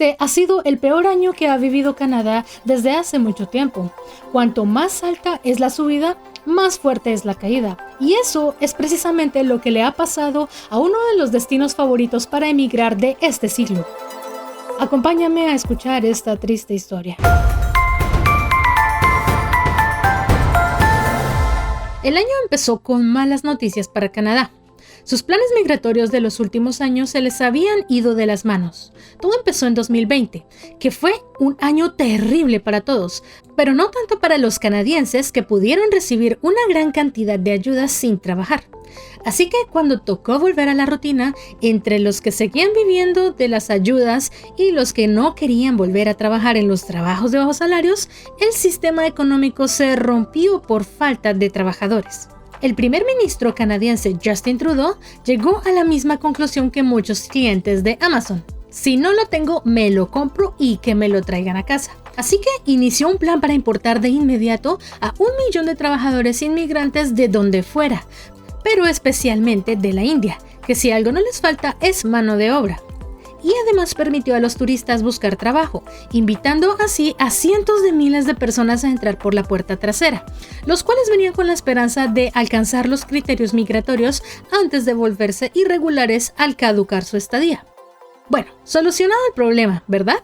Este ha sido el peor año que ha vivido Canadá desde hace mucho tiempo. Cuanto más alta es la subida, más fuerte es la caída. Y eso es precisamente lo que le ha pasado a uno de los destinos favoritos para emigrar de este siglo. Acompáñame a escuchar esta triste historia. El año empezó con malas noticias para Canadá. Sus planes migratorios de los últimos años se les habían ido de las manos. Todo empezó en 2020, que fue un año terrible para todos, pero no tanto para los canadienses, que pudieron recibir una gran cantidad de ayudas sin trabajar. Así que cuando tocó volver a la rutina, entre los que seguían viviendo de las ayudas y los que no querían volver a trabajar en los trabajos de bajos salarios, el sistema económico se rompió por falta de trabajadores. El primer ministro canadiense Justin Trudeau llegó a la misma conclusión que muchos clientes de Amazon. Si no lo tengo, me lo compro y que me lo traigan a casa. Así que inició un plan para importar de inmediato a 1 millón de trabajadores inmigrantes de donde fuera, pero especialmente de la India, que si algo no les falta es mano de obra. Y además permitió a los turistas buscar trabajo, invitando así a cientos de miles de personas a entrar por la puerta trasera, los cuales venían con la esperanza de alcanzar los criterios migratorios antes de volverse irregulares al caducar su estadía. Bueno, solucionado el problema, ¿verdad?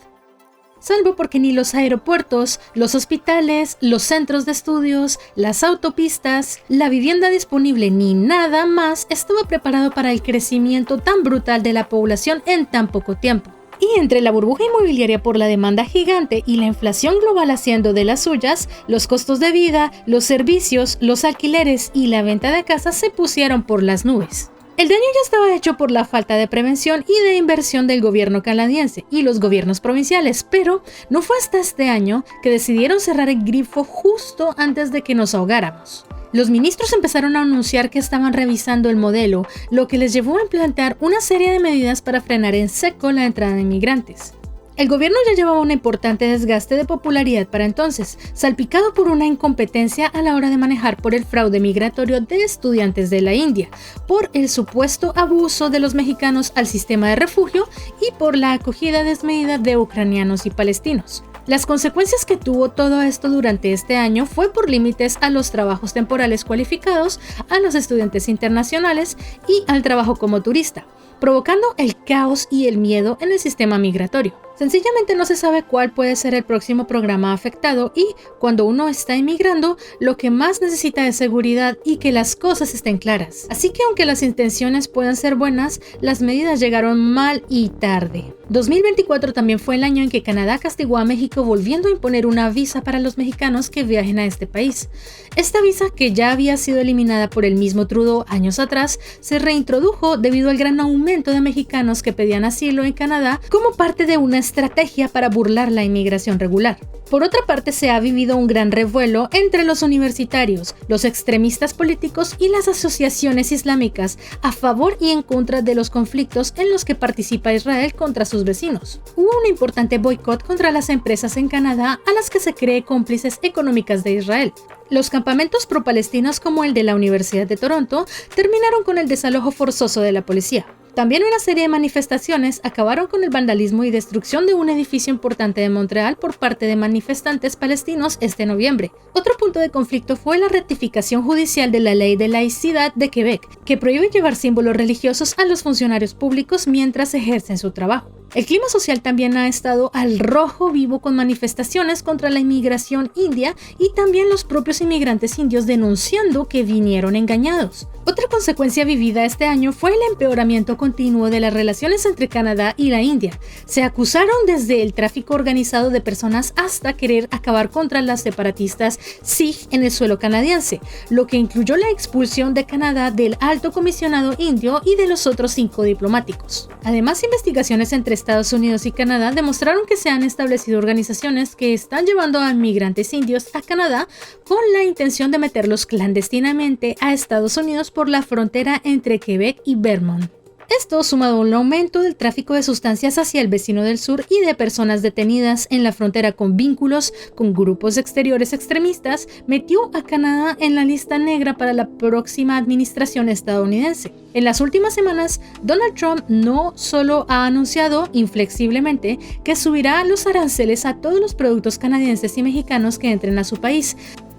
Salvo porque ni los aeropuertos, los hospitales, los centros de estudios, las autopistas, la vivienda disponible ni nada más estaba preparado para el crecimiento tan brutal de la población en tan poco tiempo. Y entre la burbuja inmobiliaria por la demanda gigante y la inflación global haciendo de las suyas, los costos de vida, los servicios, los alquileres y la venta de casas se pusieron por las nubes. El daño ya estaba hecho por la falta de prevención y de inversión del gobierno canadiense y los gobiernos provinciales, pero no fue hasta este año que decidieron cerrar el grifo justo antes de que nos ahogáramos. Los ministros empezaron a anunciar que estaban revisando el modelo, lo que les llevó a implantar una serie de medidas para frenar en seco la entrada de inmigrantes. El gobierno ya llevaba un importante desgaste de popularidad para entonces, salpicado por una incompetencia a la hora de manejar por el fraude migratorio de estudiantes de la India, por el supuesto abuso de los mexicanos al sistema de refugio y por la acogida desmedida de ucranianos y palestinos. Las consecuencias que tuvo todo esto durante este año fue por límites a los trabajos temporales cualificados, a los estudiantes internacionales y al trabajo como turista, provocando el caos y el miedo en el sistema migratorio. Sencillamente no se sabe cuál puede ser el próximo programa afectado y, cuando uno está emigrando, lo que más necesita es seguridad y que las cosas estén claras. Así que aunque las intenciones puedan ser buenas, las medidas llegaron mal y tarde. 2024 también fue el año en que Canadá castigó a México volviendo a imponer una visa para los mexicanos que viajen a este país. Esta visa, que ya había sido eliminada por el mismo Trudeau años atrás, se reintrodujo debido al gran aumento de mexicanos que pedían asilo en Canadá como parte de una estrategia para burlar la inmigración regular. Por otra parte, se ha vivido un gran revuelo entre los universitarios, los extremistas políticos y las asociaciones islámicas a favor y en contra de los conflictos en los que participa Israel contra sus vecinos. Hubo un importante boicot contra las empresas en Canadá a las que se cree cómplices económicas de Israel. Los campamentos pro-palestinos como el de la Universidad de Toronto terminaron con el desalojo forzoso de la policía. También una serie de manifestaciones acabaron con el vandalismo y destrucción de un edificio importante de Montreal por parte de manifestantes palestinos este noviembre. Otro punto de conflicto fue la rectificación judicial de la ley de laicidad de Quebec, que prohíbe llevar símbolos religiosos a los funcionarios públicos mientras ejercen su trabajo. El clima social también ha estado al rojo vivo con manifestaciones contra la inmigración india y también los propios inmigrantes indios denunciando que vinieron engañados. Otra consecuencia vivida este año fue el empeoramiento continuo de las relaciones entre Canadá y la India. Se acusaron desde el tráfico organizado de personas hasta querer acabar contra las separatistas Sikh en el suelo canadiense, lo que incluyó la expulsión de Canadá del alto comisionado indio y de los otros 5 diplomáticos. Además, investigaciones entre Estados Unidos y Canadá demostraron que se han establecido organizaciones que están llevando a inmigrantes indios a Canadá con la intención de meterlos clandestinamente a Estados Unidos por la frontera entre Quebec y Vermont. Esto sumado a un aumento del tráfico de sustancias hacia el vecino del sur y de personas detenidas en la frontera con vínculos con grupos exteriores extremistas, metió a Canadá en la lista negra para la próxima administración estadounidense. En las últimas semanas, Donald Trump no solo ha anunciado inflexiblemente que subirá los aranceles a todos los productos canadienses y mexicanos que entren a su país,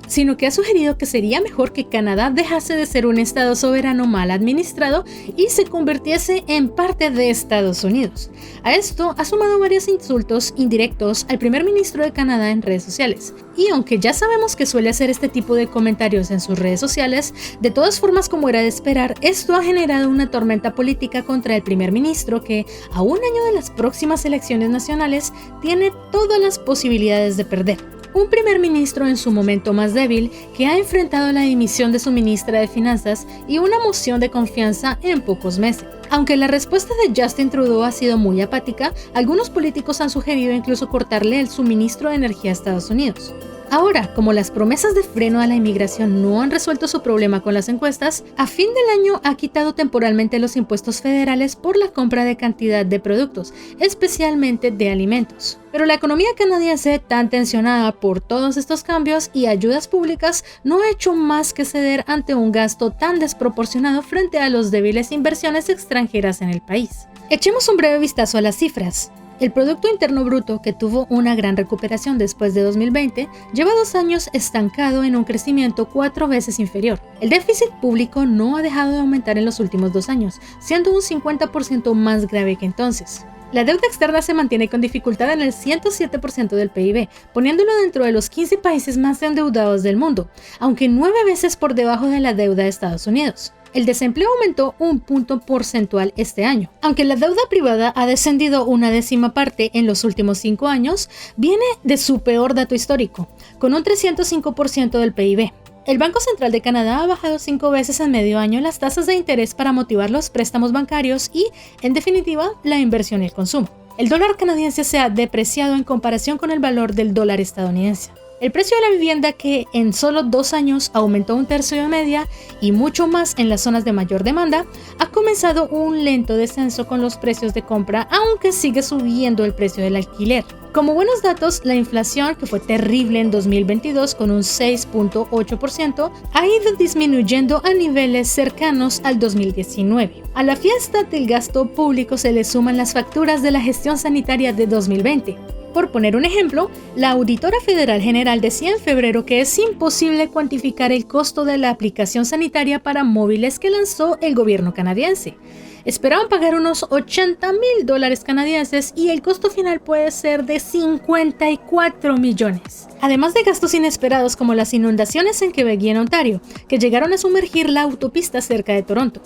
sino que ha sugerido que sería mejor que Canadá dejase de ser un estado soberano mal administrado y se convirtiese en parte de Estados Unidos. A esto ha sumado varios insultos indirectos al primer ministro de Canadá en redes sociales. Y aunque ya sabemos que suele hacer este tipo de comentarios en sus redes sociales, de todas formas, como era de esperar, esto ha generado una tormenta política contra el primer ministro que, a un año de las próximas elecciones nacionales, tiene todas las posibilidades de perder. Un primer ministro en su momento más débil que ha enfrentado la dimisión de su ministra de Finanzas y una moción de confianza en pocos meses. Aunque la respuesta de Justin Trudeau ha sido muy apática, algunos políticos han sugerido incluso cortarle el suministro de energía a Estados Unidos. Ahora, como las promesas de freno a la inmigración no han resuelto su problema con las encuestas, a fin del año ha quitado temporalmente los impuestos federales por la compra de cantidad de productos, especialmente de alimentos. Pero la economía canadiense, tan tensionada por todos estos cambios y ayudas públicas, no ha hecho más que ceder ante un gasto tan desproporcionado frente a las débiles inversiones extranjeras en el país. Echemos un breve vistazo a las cifras. El Producto Interno Bruto, que tuvo una gran recuperación después de 2020, lleva 2 años estancado en un crecimiento 4 veces inferior. El déficit público no ha dejado de aumentar en los últimos 2 años, siendo un 50% más grave que entonces. La deuda externa se mantiene con dificultad en el 107% del PIB, poniéndolo dentro de los 15 países más endeudados del mundo, aunque 9 veces por debajo de la deuda de Estados Unidos. El desempleo aumentó 1 punto porcentual este año. Aunque la deuda privada ha descendido 1/10 parte en los últimos 5 años, viene de su peor dato histórico, con un 305% del PIB. El Banco Central de Canadá ha bajado 5 veces en medio año las tasas de interés para motivar los préstamos bancarios y, en definitiva, la inversión y el consumo. El dólar canadiense se ha depreciado en comparación con el valor del dólar estadounidense. El precio de la vivienda, que en solo 2 años aumentó 1/3 de media y mucho más en las zonas de mayor demanda, ha comenzado un lento descenso con los precios de compra, aunque sigue subiendo el precio del alquiler. Como buenos datos, la inflación, que fue terrible en 2022 con un 6.8%, ha ido disminuyendo a niveles cercanos al 2019. A la fiesta del gasto público se le suman las facturas de la gestión sanitaria de 2020. Por poner un ejemplo, la Auditora Federal General decía en febrero que es imposible cuantificar el costo de la aplicación sanitaria para móviles que lanzó el gobierno canadiense. Esperaban pagar unos $80,000 canadienses y el costo final puede ser de 54 millones. Además de gastos inesperados como las inundaciones en Quebec y en Ontario, que llegaron a sumergir la autopista cerca de Toronto.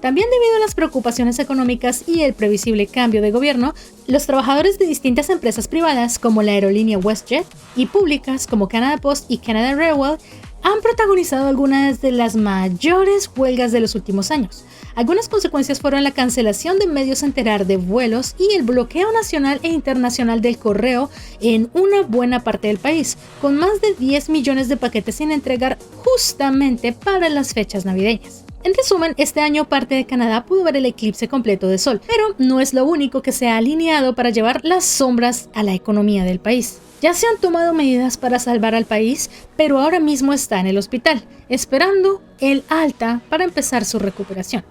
También debido a las preocupaciones económicas y el previsible cambio de gobierno, los trabajadores de distintas empresas privadas como la aerolínea WestJet y públicas como Canada Post y Canada Railway han protagonizado algunas de las mayores huelgas de los últimos años. Algunas consecuencias fueron la cancelación de medios enterar de vuelos y el bloqueo nacional e internacional del correo en una buena parte del país, con más de 10 millones de paquetes sin entregar justamente para las fechas navideñas. En resumen, este año parte de Canadá pudo ver el eclipse completo de sol, pero no es lo único que se ha alineado para llevar las sombras a la economía del país. Ya se han tomado medidas para salvar al país, pero ahora mismo está en el hospital, esperando el alta para empezar su recuperación.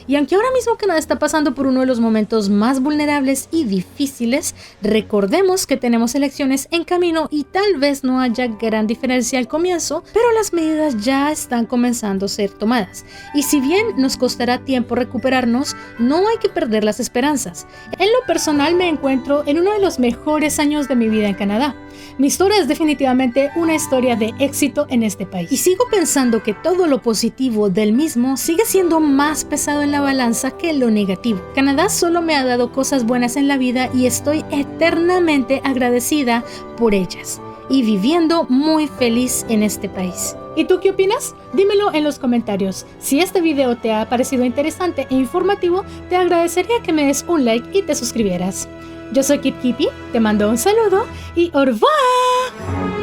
Y aunque ahora mismo Canadá está pasando por uno de los momentos más vulnerables y difíciles, recordemos que tenemos elecciones en camino y tal vez no haya gran diferencia al comienzo, pero las medidas ya están comenzando a ser tomadas. Y si bien nos costará tiempo recuperarnos, no hay que perder las esperanzas. En lo personal me encuentro en uno de los mejores años de mi vida en Canadá. Mi historia es definitivamente una historia de éxito en este país. Y sigo pensando que todo lo positivo del mismo sigue siendo más pesado en la balanza que lo negativo. Canadá solo me ha dado cosas buenas en la vida y estoy eternamente agradecida por ellas. Y viviendo muy feliz en este país. ¿Y tú qué opinas? Dímelo en los comentarios. Si este video te ha parecido interesante e informativo, te agradecería que me des un like y te suscribieras. Yo soy Kip Kipi, te mando un saludo y au revoir.